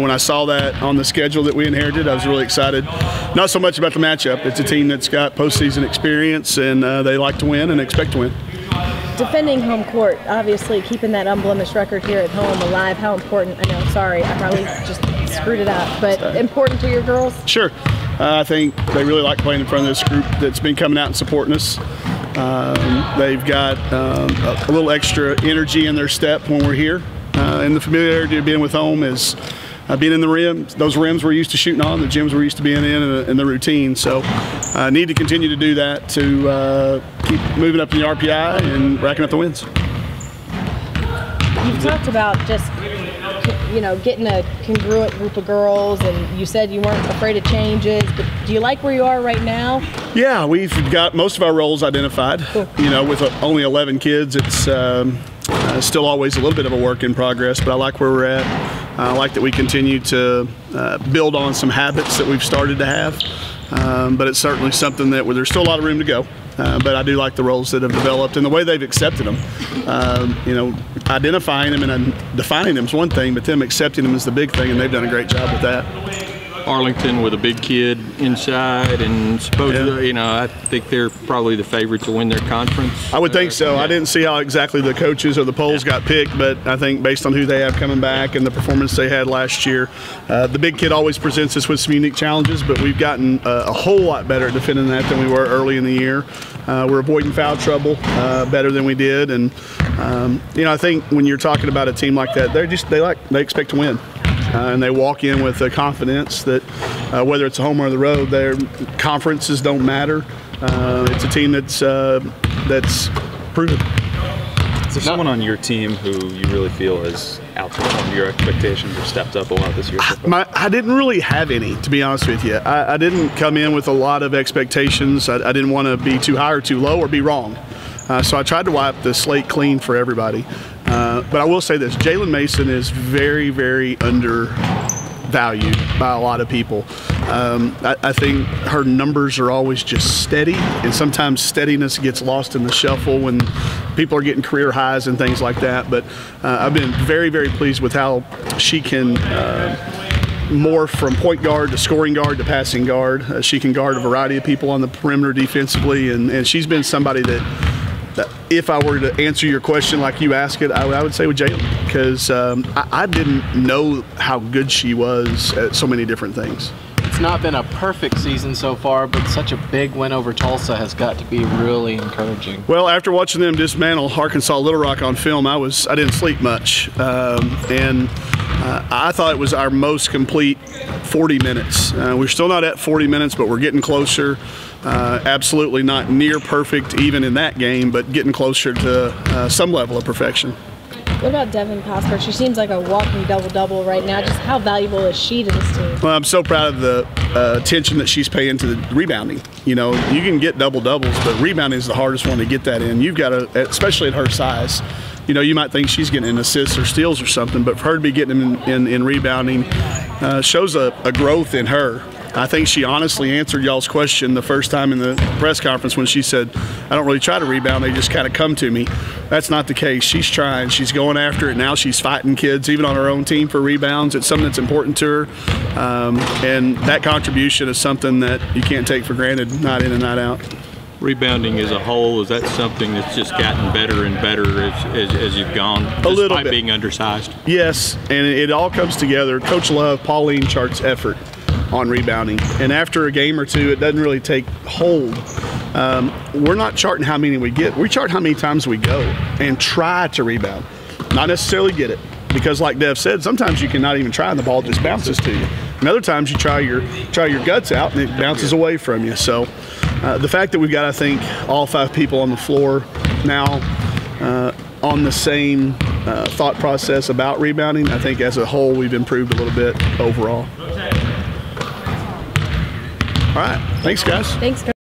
when I saw that on the schedule that we inherited, I was really excited. Not so much about the matchup. It's a team that's got postseason experience, and they like to win and expect to win. Defending home court, obviously keeping that unblemished record here at home alive, how important? I know, sorry, I probably just screwed it up, but important to your girls? Sure. I think they really like playing in front of this group that's been coming out and supporting us. They've got a little extra energy in their step when we're here. And the familiarity of being with home is being in the rims. Those rims we're used to shooting on, the gyms we're used to being in the routine. So I need to continue to do that to keep moving up in the RPI and racking up the wins. You've talked about just, you know, getting a congruent group of girls, and you said you weren't afraid of changes, but do you like where you are right now? Yeah, we've got most of our roles identified. Cool. You know, with only 11 kids, it's still always a little bit of a work in progress, but I like where we're at. I like that we continue to build on some habits that we've started to have, but it's certainly something that there's still a lot of room to go. But I do like the roles that have developed and the way they've accepted them. You know, identifying them and defining them is one thing, but them accepting them is the big thing, and they've done a great job with that. Arlington with a big kid inside, and supposedly, you know, I think they're probably the favorite to win their conference. I would think so. Yeah. I didn't see how exactly the coaches or the polls got picked, but I think based on who they have coming back and the performance they had last year, the big kid always presents us with some unique challenges, but we've gotten a whole lot better at defending that than we were early in the year. We're avoiding foul trouble better than we did, and you know, I think when you're talking about a team like that, they expect to win. And they walk in with the confidence that whether it's home or the road, their conferences don't matter. It's a team that's proven. Is there someone on your team who you really feel has outperformed your expectations or stepped up a lot this year? I didn't really have any, to be honest with you. I didn't come in with a lot of expectations. I didn't want to be too high or too low or be wrong. So I tried to wipe the slate clean for everybody. But I will say this, Jalen Mason is very, very undervalued by a lot of people. I think her numbers are always just steady, and sometimes steadiness gets lost in the shuffle when people are getting career highs and things like that. But I've been very, very pleased with how she can morph from point guard to scoring guard to passing guard. She can guard a variety of people on the perimeter defensively, and she's been somebody that if I were to answer your question like you asked it, I would say with Jalen, because I didn't know how good she was at so many different things. It's not been a perfect season so far, but such a big win over Tulsa has got to be really encouraging. Well, after watching them dismantle Arkansas Little Rock on film, I didn't sleep much, and I thought it was our most complete 40 minutes. We're still not at 40 minutes, but we're getting closer. Absolutely not near perfect even in that game, but getting closer to some level of perfection. What about Devin Cosper? She seems like a walking double-double right now. Just how valuable is she to this team? Well, I'm so proud of the attention that she's paying to the rebounding. You know, you can get double-doubles, but rebounding is the hardest one to get that in. You've got to, especially at her size, you know, you might think she's getting an assists or steals or something, but for her to be getting them in rebounding shows a growth in her. I think she honestly answered y'all's question the first time in the press conference when she said, I don't really try to rebound, they just kind of come to me. That's not the case. She's trying. She's going after it. Now she's fighting kids, even on her own team, for rebounds. It's something that's important to her. And that contribution is something that you can't take for granted, night in and night out. Rebounding as a whole, is that something that's just gotten better and better as you've gone, despite being undersized? Yes, and it all comes together. Coach Love, Pauline charts effort on rebounding, and after a game or two, it doesn't really take hold. We're not charting how many we get. We chart how many times we go and try to rebound, not necessarily get it. Because like Dev said, sometimes you cannot even try and the ball just bounces to you. And other times you try your guts out and it bounces away from you. So the fact that we've got, I think, all 5 people on the floor now on the same thought process about rebounding, I think as a whole we've improved a little bit overall. All right. Thanks, guys. Thanks, guys.